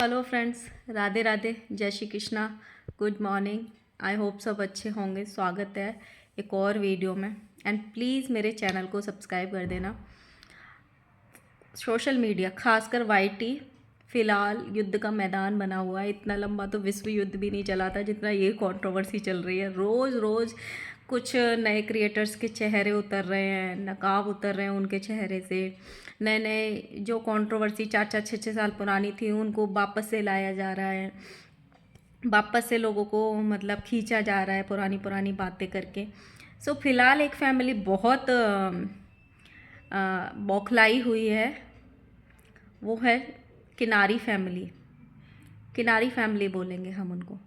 Hello friends, Radhe Radhe, जय Shri Krishna, good morning. I hope सब अच्छे होंगे। स्वागत है एक और वीडियो में। एंड प्लीज़ मेरे चैनल को सब्सक्राइब कर देना। सोशल मीडिया खासकर वाईटी फ़िलहाल युद्ध का मैदान बना हुआ है। इतना लंबा तो विश्व युद्ध भी नहीं चला था जितना ये कंट्रोवर्सी चल रही है। रोज़ रोज़ कुछ नए क्रिएटर्स के चेहरे उतर रहे हैं, नकाब उतर रहे हैं उनके चेहरे से। नए नए जो कंट्रोवर्सी 4-4 6-6 साल पुरानी थी उनको वापस से लाया जा रहा है, वापस से लोगों को मतलब खींचा जा रहा है पुरानी पुरानी बातें करके। सो फिलहाल एक फैमिली बहुत बौखलाई हुई है, वो है किनारी फैमिली। किनारी फैमिली बोलेंगे हम उनको।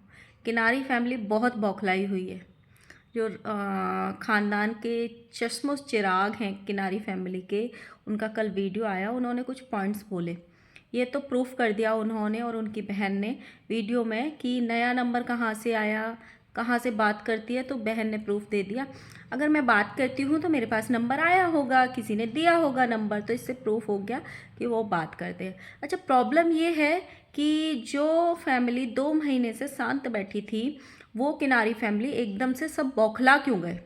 किनारी फैमिली बहुत बौखलाई हुई है। जो ख़ानदान के चश्मो चिराग हैं किनारी फैमिली के, उनका कल वीडियो आया, उन्होंने कुछ पॉइंट्स बोले। ये तो प्रूफ कर दिया उन्होंने और उनकी बहन ने वीडियो में कि नया नंबर कहाँ से आया, कहाँ से बात करती है। तो बहन ने प्रूफ दे दिया, अगर मैं बात करती हूँ तो मेरे पास नंबर आया होगा, किसी ने दिया होगा नंबर, तो इससे प्रूफ हो गया कि वो बात करते हैं। अच्छा, प्रॉब्लम ये है कि जो फैमिली 2 महीने से शांत बैठी थी, वो किनारी फैमिली एकदम से सब बौखला क्यों गए,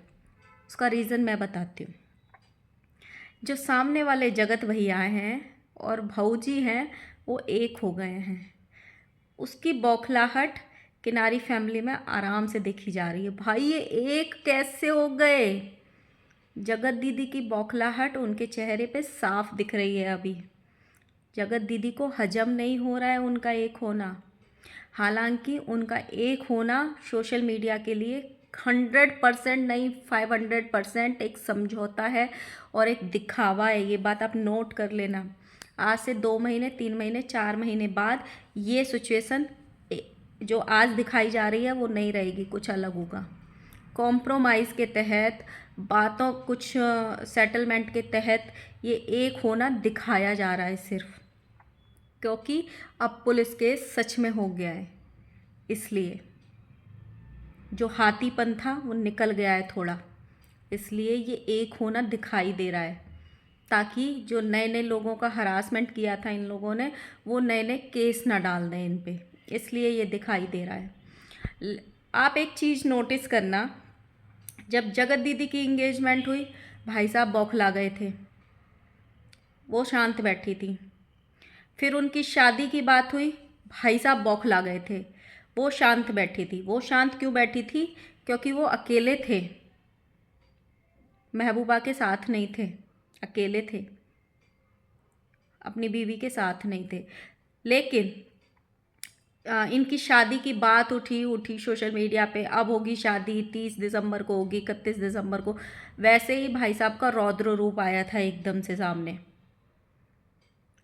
उसका रीज़न मैं बताती हूँ। जो सामने वाले जगत भैया हैं और भाऊजी हैं, वो एक हो गए हैं। उसकी बौखलाहट किनारी फैमिली में आराम से देखी जा रही है। भाई ये एक कैसे हो गए? जगत दीदी की बौखलाहट उनके चेहरे पे साफ दिख रही है। अभी जगत दीदी को हजम नहीं हो रहा है उनका एक होना। हालांकि उनका एक होना सोशल मीडिया के लिए 100% नहीं, 500% एक समझौता है और एक दिखावा है। ये बात आप नोट कर लेना। आज से 2 महीने, 3 महीने, 4 महीने बाद ये सिचुएशन जो आज दिखाई जा रही है वो नहीं रहेगी, कुछ अलग होगा। कॉम्प्रोमाइज़ के तहत, बातों कुछ सेटलमेंट के तहत ये एक होना दिखाया जा रहा है सिर्फ, क्योंकि अब पुलिस केस सच में हो गया है। इसलिए जो हाथीपन था वो निकल गया है थोड़ा, इसलिए ये एक होना दिखाई दे रहा है, ताकि जो नए नए लोगों का हरासमेंट किया था इन लोगों ने, वो नए नए केस ना डाल दें इन पे, इसलिए ये दिखाई दे रहा है। आप एक चीज़ नोटिस करना, जब जगत दीदी की इंगेजमेंट हुई, भाई साहब बौखला गए थे, वो शांत बैठी थी। फिर उनकी शादी की बात हुई, भाई साहब बौखला गए थे, वो शांत बैठी थी। वो शांत क्यों बैठी थी? क्योंकि वो अकेले थे, महबूबा के साथ नहीं थे, अकेले थे, अपनी बीवी के साथ नहीं थे। लेकिन इनकी शादी की बात उठी सोशल मीडिया पे, अब होगी शादी, 30 दिसंबर को होगी, 31 दिसंबर को। वैसे ही भाई साहब का रौद्र रूप आया था, एकदम से सामने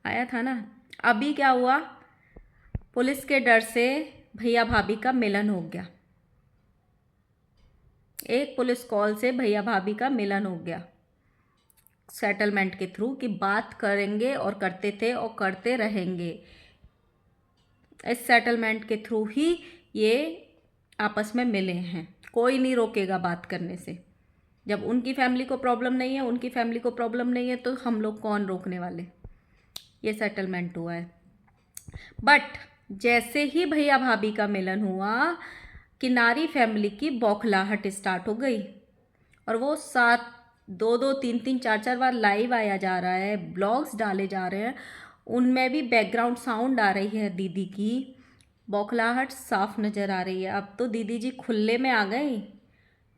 आया था ना। अभी क्या हुआ? पुलिस के डर से भैया भाभी का मिलन हो गया। एक पुलिस कॉल से भैया भाभी का मिलन हो गया, सेटलमेंट के थ्रू, कि बात करेंगे और करते थे और करते रहेंगे। इस सेटलमेंट के थ्रू ही ये आपस में मिले हैं। कोई नहीं रोकेगा बात करने से। जब उनकी फैमिली को प्रॉब्लम नहीं है, उनकी फैमिली को प्रॉब्लम नहीं है, तो हम लोग कौन रोकने वाले? ये सेटलमेंट हुआ है। बट जैसे ही भैया भाभी का मिलन हुआ, किनारी फैमिली की बौखलाहट स्टार्ट हो गई। और वो 2-2, 3-3, 4-4 बार लाइव आया जा रहा है, ब्लॉग्स डाले जा रहे हैं, उनमें भी बैकग्राउंड साउंड आ रही है दीदी की। बौखलाहट साफ नज़र आ रही है। अब तो दीदी जी खुले में आ गई।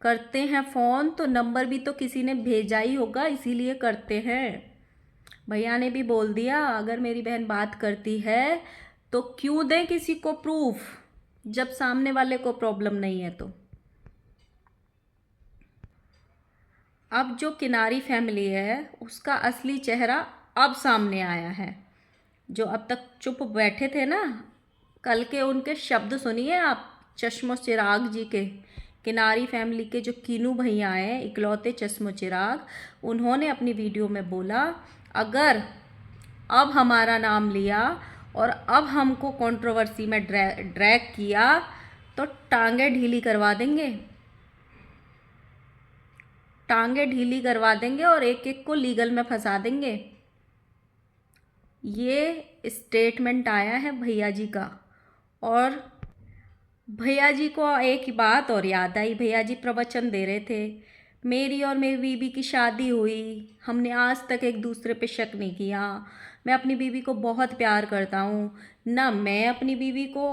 करते हैं फ़ोन तो नंबर भी तो किसी ने भेजा ही होगा, इसीलिए करते हैं। भैया ने भी बोल दिया, अगर मेरी बहन बात करती है तो क्यों दें किसी को प्रूफ, जब सामने वाले को प्रॉब्लम नहीं है। तो अब जो किनारी फैमिली है उसका असली चेहरा अब सामने आया है। जो अब तक चुप बैठे थे ना, कल के उनके शब्द सुनिए आप, चश्मो चिराग जी के। किनारी फैमिली के जो कीनू भैया हैं, इकलौते चश्मो चिराग, उन्होंने अपनी वीडियो में बोला, अगर अब हमारा नाम लिया और अब हमको कंट्रोवर्सी में ड्रैग किया तो टांगे ढीली करवा देंगे, टांगे ढीली करवा देंगे और एक एक को लीगल में फंसा देंगे। ये स्टेटमेंट आया है भैया जी का। और भैया जी को एक ही बात और याद आई। भैया जी प्रवचन दे रहे थे, मेरी और मेरी बीवी की शादी हुई, हमने आज तक एक दूसरे पे शक नहीं किया, मैं अपनी बीवी को बहुत प्यार करता हूँ, ना मैं अपनी बीवी को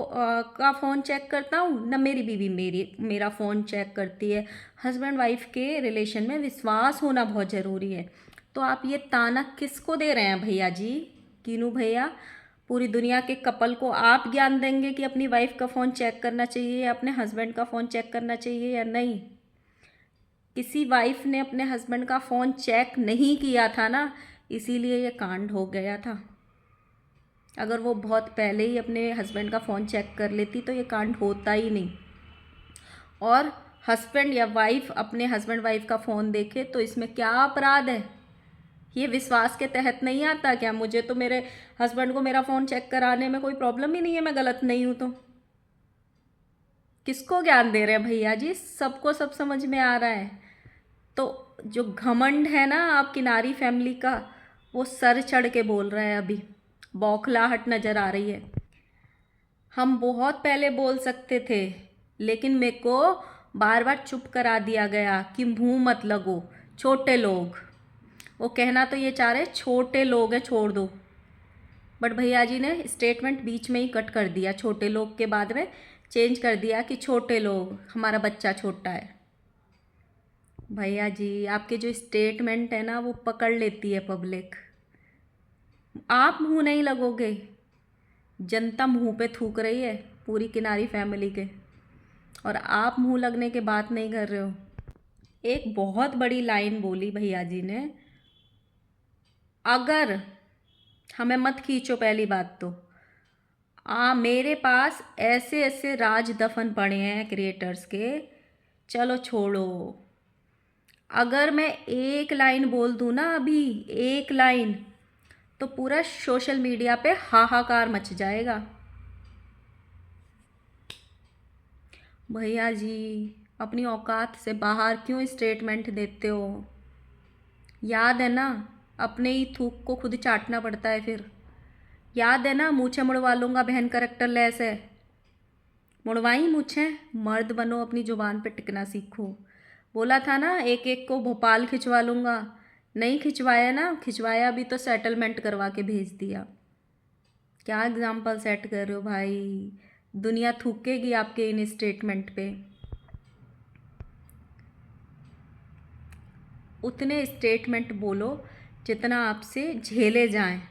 का फ़ोन चेक करता हूँ, ना मेरी बीवी मेरा फ़ोन चेक करती है। हस्बैंड वाइफ के रिलेशन में विश्वास होना बहुत ज़रूरी है। तो आप ये ताना किसको दे रहे हैं भैया जी? कीनू भैया, पूरी दुनिया के कपल को आप ज्ञान देंगे कि अपनी वाइफ का फ़ोन चेक करना चाहिए या अपने हस्बैंड का फ़ोन चेक करना चाहिए या नहीं? किसी वाइफ ने अपने हस्बैंड का फ़ोन चेक नहीं किया था ना, इसीलिए ये कांड हो गया था। अगर वो बहुत पहले ही अपने हस्बैंड का फ़ोन चेक कर लेती तो ये कांड होता ही नहीं। और हस्बैंड या वाइफ अपने हस्बैंड वाइफ का फ़ोन देखे तो इसमें क्या अपराध है? ये विश्वास के तहत नहीं आता क्या? मुझे तो मेरे हस्बैंड को मेरा फ़ोन चेक कराने में कोई प्रॉब्लम ही नहीं है, मैं गलत नहीं हूँ तो। किसको ज्ञान दे रहे हैं भैया जी? सबको सब समझ में आ रहा है। तो जो घमंड है ना आपकी नारी फैमिली का, वो सर चढ़ के बोल रहा है अभी, बौखलाहट नज़र आ रही है। हम बहुत पहले बोल सकते थे, लेकिन मेरे को बार बार चुप करा दिया गया कि मुंह मत लगो, छोटे लोग। वो कहना तो ये चाह रहे छोटे लोग हैं, छोड़ दो, बट भैया जी ने स्टेटमेंट बीच में ही कट कर दिया। छोटे लोग के बाद में चेंज कर दिया कि छोटे लोग, हमारा बच्चा छोटा है। भैया जी, आपके जो स्टेटमेंट है ना वो पकड़ लेती है पब्लिक। आप मुंह नहीं लगोगे, जनता मुंह पे थूक रही है पूरी किनारी फैमिली के, और आप मुंह लगने के बात नहीं कर रहे हो। एक बहुत बड़ी लाइन बोली भैया जी ने, अगर हमें मत खींचो, पहली बात तो मेरे पास ऐसे ऐसे राज दफन पड़े हैं क्रिएटर्स के, चलो छोड़ो। अगर मैं एक लाइन बोल दूँ ना, अभी एक लाइन, तो पूरा सोशल मीडिया पे हाहाकार मच जाएगा। भैया जी, अपनी औकात से बाहर क्यों स्टेटमेंट देते हो? याद है ना, अपने ही थूक को खुद चाटना पड़ता है फिर। याद है ना, मूछें मुड़वा लूँगा बहन करेक्टर लेस है। मुड़वाई मूछें, मर्द बनो, अपनी ज़ुबान पे टिकना सीखो। बोला था ना एक एक को भोपाल खिंचवा लूँगा, नहीं खिंचवाया ना, खिंचवाया भी तो सेटलमेंट करवा के भेज दिया। क्या एग्जाम्पल सेट कर रहे हो भाई? दुनिया थूकेगी आपके इन स्टेटमेंट पे। उतने स्टेटमेंट बोलो जितना आपसे झेले जाएं।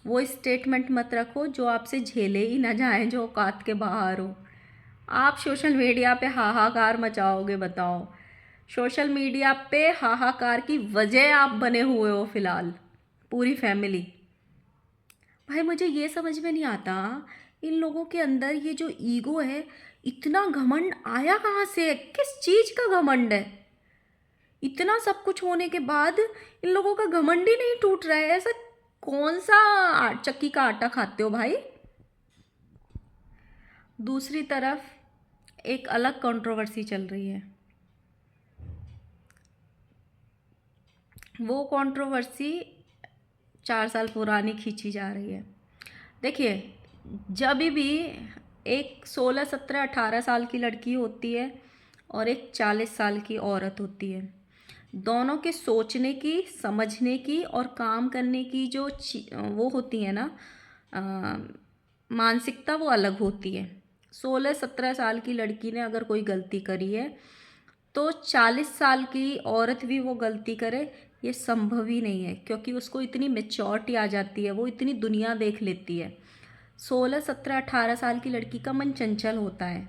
वो स्टेटमेंट मत रखो जो आपसे झेले ही ना जाएं, जो औकात के बाहर हो। आप सोशल मीडिया पे हाहाकार मचाओगे, बताओ? सोशल मीडिया पे हाहाकार की वजह आप बने हुए हो फिलहाल, पूरी फैमिली। भाई मुझे ये समझ में नहीं आता, इन लोगों के अंदर ये जो ईगो है, इतना घमंड आया कहाँ से? किस चीज़ का घमंड है? इतना सब कुछ होने के बाद इन लोगों का घमंड ही नहीं टूट रहा है। ऐसा कौन सा चक्की का आटा खाते हो भाई? दूसरी तरफ एक अलग कंट्रोवर्सी चल रही है। वो कंट्रोवर्सी 4 साल पुरानी खींची जा रही है। देखिए, जब भी एक 16, 17, 18 साल की लड़की होती है और एक 40 साल की औरत होती है, दोनों के सोचने की, समझने की और काम करने की जो वो होती है ना, मानसिकता, वो अलग होती है। 16, 17 साल की लड़की ने अगर कोई गलती करी है तो 40 साल की औरत भी वो गलती करे, ये संभव ही नहीं है, क्योंकि उसको इतनी मेच्योरिटी आ जाती है, वो इतनी दुनिया देख लेती है। 16, 17, 18 साल की लड़की का मन चंचल होता है,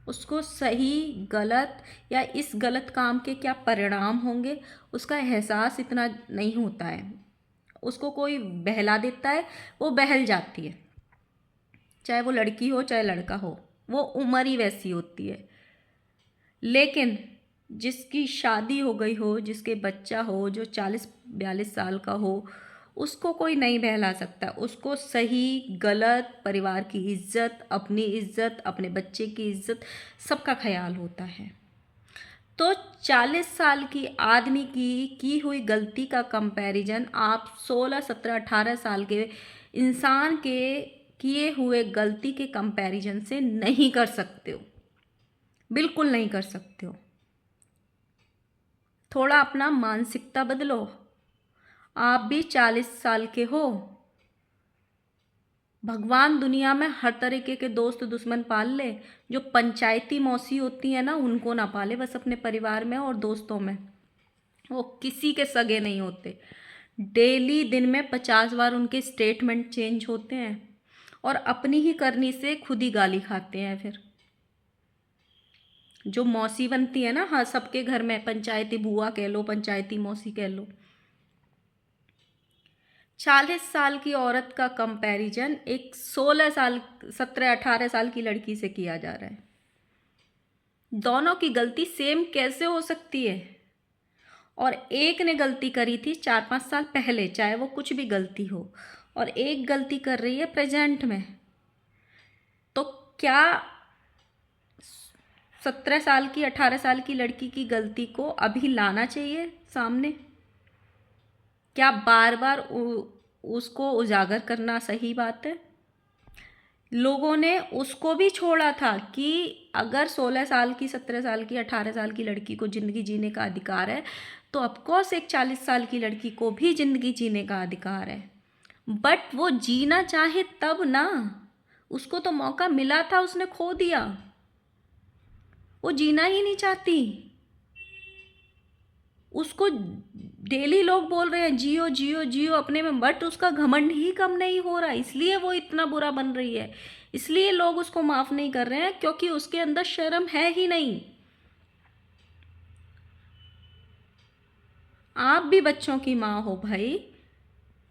उसको सही गलत या इस गलत काम के क्या परिणाम होंगे उसका एहसास इतना नहीं होता है। उसको कोई बहला देता है, वो बहल जाती है, चाहे वो लड़की हो चाहे लड़का हो, वो उम्र ही वैसी होती है। लेकिन जिसकी शादी हो गई हो, जिसके बच्चा हो, जो 40-42 साल का हो, उसको कोई नहीं बहला सकता। उसको सही गलत, परिवार की इज्जत, अपनी इज्जत, अपने बच्चे की इज्जत, सबका ख्याल होता है। तो 40 साल की आदमी की हुई गलती का कंपैरिजन आप 16, 17, 18 साल के इंसान के किए हुए गलती के कंपैरिजन से नहीं कर सकते हो, बिल्कुल नहीं कर सकते हो। थोड़ा अपना मानसिकता बदलो। आप भी 40 साल के हो। भगवान दुनिया में हर तरीके के दोस्त दुश्मन पाल ले। जो पंचायती मौसी होती है ना, उनको ना पाले बस अपने परिवार में और दोस्तों में। वो किसी के सगे नहीं होते। डेली दिन में 50 बार उनके स्टेटमेंट चेंज होते हैं और अपनी ही करनी से खुद ही गाली खाते हैं। फिर जो मौसी बनती है ना, हाँ, सबके घर में पंचायती बुआ कह लो, पंचायती मौसी कह लो। 40 साल की औरत का कंपैरिजन एक 16 साल 17-18 साल की लड़की से किया जा रहा है। दोनों की गलती सेम कैसे हो सकती है? और एक ने गलती करी थी 4-5 साल पहले, चाहे वो कुछ भी गलती हो, और एक गलती कर रही है प्रेजेंट में। तो क्या 17 साल की 18 साल की लड़की की गलती को अभी लाना चाहिए सामने? क्या बार बार उसको उजागर करना सही बात है? लोगों ने उसको भी छोड़ा था कि अगर 16 साल की, 17 साल की, 18 साल की लड़की को ज़िंदगी जीने का अधिकार है, तो ऑफकोर्स एक 40 साल की लड़की को भी ज़िंदगी जीने का अधिकार है। बट वो जीना चाहे तब ना। उसको तो मौका मिला था, उसने खो दिया। वो जीना ही नहीं चाहती। उसको डेली लोग बोल रहे हैं जियो जियो जियो अपने में, बट उसका घमंड ही कम नहीं हो रहा, इसलिए वो इतना बुरा बन रही है। इसलिए लोग उसको माफ़ नहीं कर रहे हैं, क्योंकि उसके अंदर शर्म है ही नहीं। आप भी बच्चों की माँ हो भाई,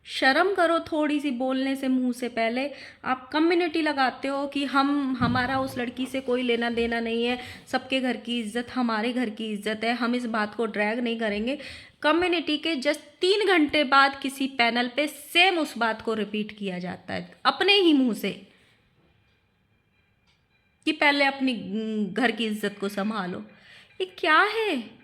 शर्म करो थोड़ी सी बोलने से। मुंह से पहले आप कम्युनिटी लगाते हो कि हमारा उस लड़की से कोई लेना देना नहीं है, सबके घर की इज्जत हमारे घर की इज्जत है, हम इस बात को ड्रैग नहीं करेंगे। कम्युनिटी के जस्ट 3 घंटे बाद किसी पैनल पे सेम उस बात को रिपीट किया जाता है अपने ही मुंह से कि पहले अपनी घर की इज्जत को संभालो। ये क्या है?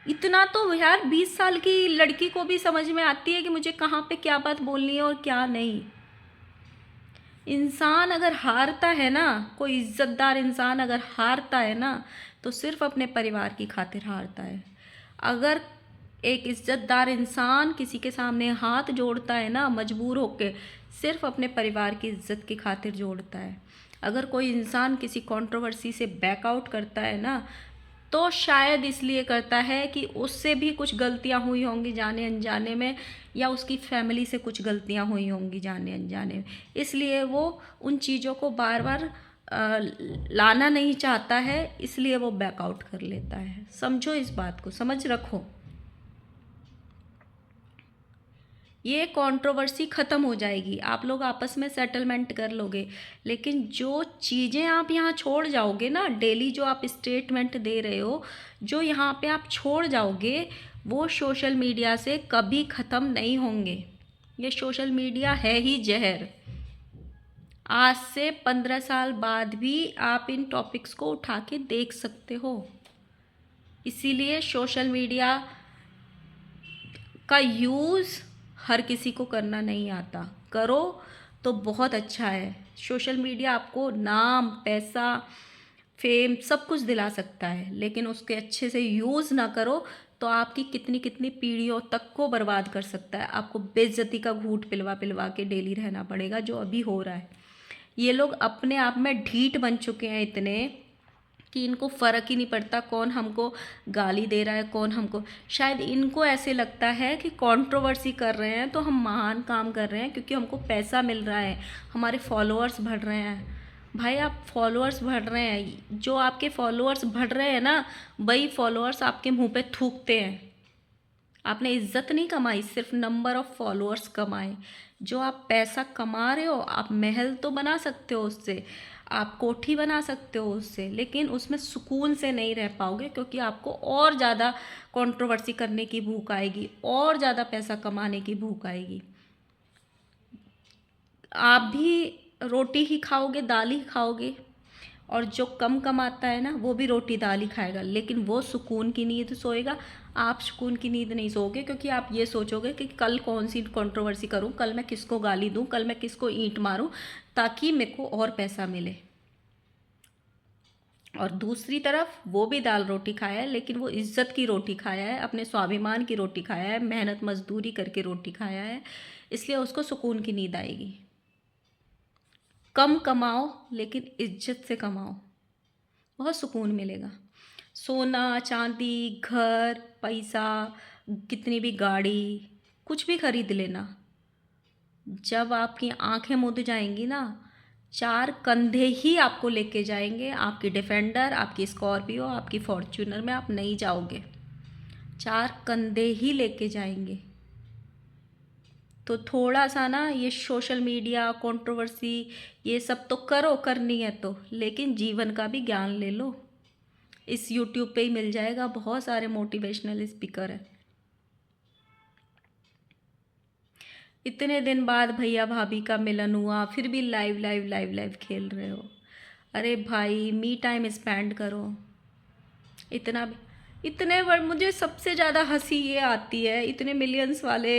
इतना तो यार 20 साल की लड़की को भी समझ में आती है कि मुझे कहाँ पे क्या बात बोलनी है और क्या नहीं। इंसान अगर हारता है ना, कोई इज्जतदार इंसान अगर हारता है ना, तो सिर्फ अपने परिवार की खातिर हारता है। अगर एक इज्जतदार इंसान किसी के सामने हाथ जोड़ता है ना, मजबूर होके, सिर्फ अपने परिवार की इज्जत की खातिर जोड़ता है। अगर कोई इंसान किसी कंट्रोवर्सी से बैकआउट करता है ना, तो शायद इसलिए करता है कि उससे भी कुछ गलतियां हुई होंगी जाने अनजाने में, या उसकी फैमिली से कुछ गलतियां हुई होंगी जाने अनजाने में, इसलिए वो उन चीज़ों को बार बार लाना नहीं चाहता है, इसलिए वो बैकआउट कर लेता है। समझो, इस बात को समझ रखो। ये कंट्रोवर्सी ख़त्म हो जाएगी, आप लोग आपस में सेटलमेंट कर लोगे। लेकिन जो चीज़ें आप यहाँ छोड़ जाओगे ना, डेली जो आप स्टेटमेंट दे रहे हो, जो यहाँ पे आप छोड़ जाओगे, वो सोशल मीडिया से कभी ख़त्म नहीं होंगे। ये सोशल मीडिया है ही जहर। आज से 15 साल बाद भी आप इन टॉपिक्स को उठा के देख सकते हो। इसीलिए सोशल मीडिया का यूज़ हर किसी को करना नहीं आता, करो तो बहुत अच्छा है। सोशल मीडिया आपको नाम, पैसा, फेम सब कुछ दिला सकता है, लेकिन उसके अच्छे से यूज़ ना करो तो आपकी कितनी कितनी पीढ़ियों तक को बर्बाद कर सकता है। आपको बेइज्जती का घूंट पिलवा पिलवा के डेली रहना पड़ेगा, जो अभी हो रहा है। ये लोग अपने आप में ढीठ बन चुके हैं इतने कि इनको फ़र्क ही नहीं पड़ता कौन हमको गाली दे रहा है, कौन हमको। शायद इनको ऐसे लगता है कि कंट्रोवर्सी कर रहे हैं तो हम महान काम कर रहे हैं, क्योंकि हमको पैसा मिल रहा है, हमारे फॉलोअर्स बढ़ रहे हैं। भाई, आप फॉलोअर्स बढ़ रहे हैं, जो आपके फॉलोअर्स बढ़ रहे हैं ना, वही फॉलोअर्स आपके मुंह पे थूकते हैं। आपने इज्जत नहीं कमाई, सिर्फ नंबर ऑफ़ फॉलोअर्स कमाए। जो आप पैसा कमा रहे हो, आप महल तो बना सकते हो उससे, आप कोठी बना सकते हो उससे, लेकिन उसमें सुकून से नहीं रह पाओगे, क्योंकि आपको और ज़्यादा कंट्रोवर्सी करने की भूख आएगी, और ज़्यादा पैसा कमाने की भूख आएगी। आप भी रोटी ही खाओगे, दाल ही खाओगे, और जो कम कमाता है ना वो भी रोटी दाल ही खाएगा, लेकिन वो सुकून की नींद सोएगा। आप सुकून की नींद नहीं सोओगे, क्योंकि आप ये सोचोगे कि कल कौन सी कंट्रोवर्सी करूं, कल मैं किसको गाली दूं, कल मैं किसको ईंट मारूं ताकि मेरे को और पैसा मिले। और दूसरी तरफ वो भी दाल रोटी खाया है, लेकिन वो इज्जत की रोटी खाया है, अपने स्वाभिमान की रोटी खाया है, मेहनत मजदूरी करके रोटी खाया है, इसलिए उसको सुकून की नींद आएगी। कम कमाओ लेकिन इज्जत से कमाओ, बहुत सुकून मिलेगा। सोना चांदी घर पैसा कितनी भी गाड़ी कुछ भी खरीद लेना, जब आपकी आंखें मुद जाएंगी ना, चार कंधे ही आपको लेके जाएंगे। आपकी डिफेंडर, आपकी स्कॉर्पियो, आपकी फॉर्च्यूनर में आप नहीं जाओगे, चार कंधे ही लेके जाएंगे। तो थोड़ा सा ना ये सोशल मीडिया कंट्रोवर्सी ये सब तो करो, करनी है तो, लेकिन जीवन का भी ज्ञान ले लो। इस यूट्यूब पे ही मिल जाएगा, बहुत सारे मोटिवेशनल स्पीकर हैं। इतने दिन बाद भैया भाभी का मिलन हुआ, फिर भी लाइव लाइव लाइव लाइव खेल रहे हो। अरे भाई मी टाइम स्पेंड करो। इतना भी इतने बड़ मुझे सबसे ज़्यादा हंसी ये आती है, इतने मिलियंस वाले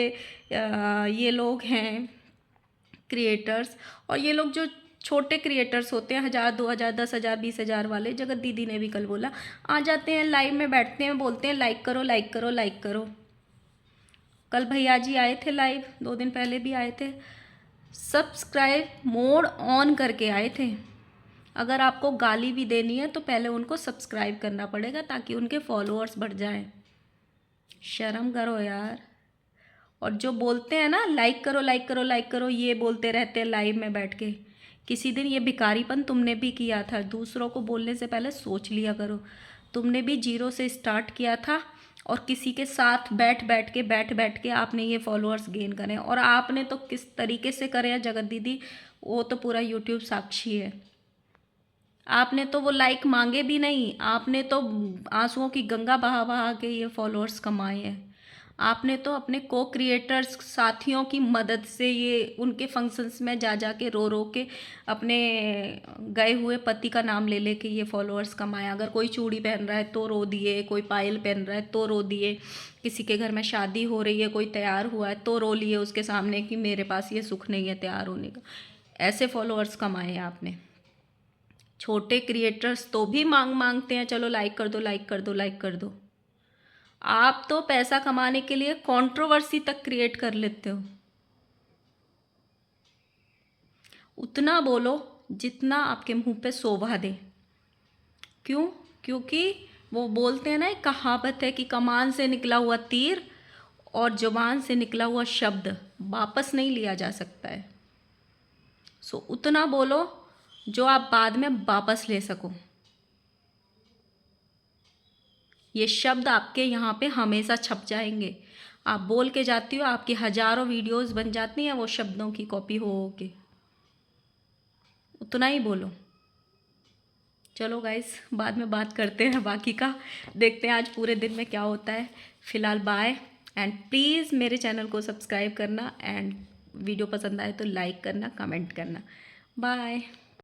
ये लोग हैं क्रिएटर्स, और ये लोग जो छोटे क्रिएटर्स होते हैं 1000 2000 10,000 20,000 वाले, जगत दीदी ने भी कल बोला, आ जाते हैं लाइव में बैठते हैं, बोलते हैं लाइक करो लाइक करो लाइक करो। कल भैया जी आए थे लाइव, 2 दिन पहले भी आए थे, सब्सक्राइब मोड ऑन करके आए थे। अगर आपको गाली भी देनी है तो पहले उनको सब्सक्राइब करना पड़ेगा ताकि उनके फॉलोअर्स बढ़ जाएं। शर्म करो यार। और जो बोलते हैं ना लाइक करो लाइक करो लाइक करो, ये बोलते रहते हैं लाइव में बैठ के, किसी दिन ये भिखारीपन तुमने भी किया था। दूसरों को बोलने से पहले सोच लिया करो, तुमने भी जीरो से स्टार्ट किया था और किसी के साथ बैठ बैठ के आपने ये फॉलोअर्स गेन करे, और आपने तो किस तरीके से करे हैं जगत दीदी, वो तो पूरा यूट्यूब साक्षी है। आपने तो वो लाइक मांगे भी नहीं, आपने तो आंसुओं की गंगा बहा बहा के ये फॉलोअर्स कमाए हैं। आपने तो अपने को क्रिएटर्स साथियों की मदद से ये उनके फंक्शंस में जा जा के रो के अपने गए हुए पति का नाम ले के ये फॉलोअर्स कमाया। अगर कोई चूड़ी पहन रहा है तो रो दिए, कोई पायल पहन रहा है तो रो दिए, किसी के घर में शादी हो रही है कोई तैयार हुआ है तो रो लिए उसके सामने कि मेरे पास ये सुख नहीं है तैयार होने का। ऐसे फॉलोअर्स कमाए हैं आपने। छोटे क्रिएटर्स तो भी मांगते हैं, चलो लाइक कर दो लाइक कर दो लाइक कर दो। आप तो पैसा कमाने के लिए कंट्रोवर्सी तक क्रिएट कर लेते हो। उतना बोलो जितना आपके मुंह पे शोभा दे। क्यों? क्योंकि वो बोलते हैं ना, एक कहावत है कि कमान से निकला हुआ तीर और जुबान से निकला हुआ शब्द वापस नहीं लिया जा सकता है। सो उतना बोलो जो आप बाद में वापस ले सको। ये शब्द आपके यहाँ पे हमेशा छप जाएंगे। आप बोल के जाती हो, आपकी हजारों वीडियोस बन जाती हैं वो शब्दों की कॉपी हो के। उतना ही बोलो। चलो गाइस, बाद में बात करते हैं बाकी का, देखते हैं आज पूरे दिन में क्या होता है। फ़िलहाल बाय, एंड प्लीज़ मेरे चैनल को सब्सक्राइब करना, एंड वीडियो पसंद आए तो लाइक करना, कमेंट करना। बाय।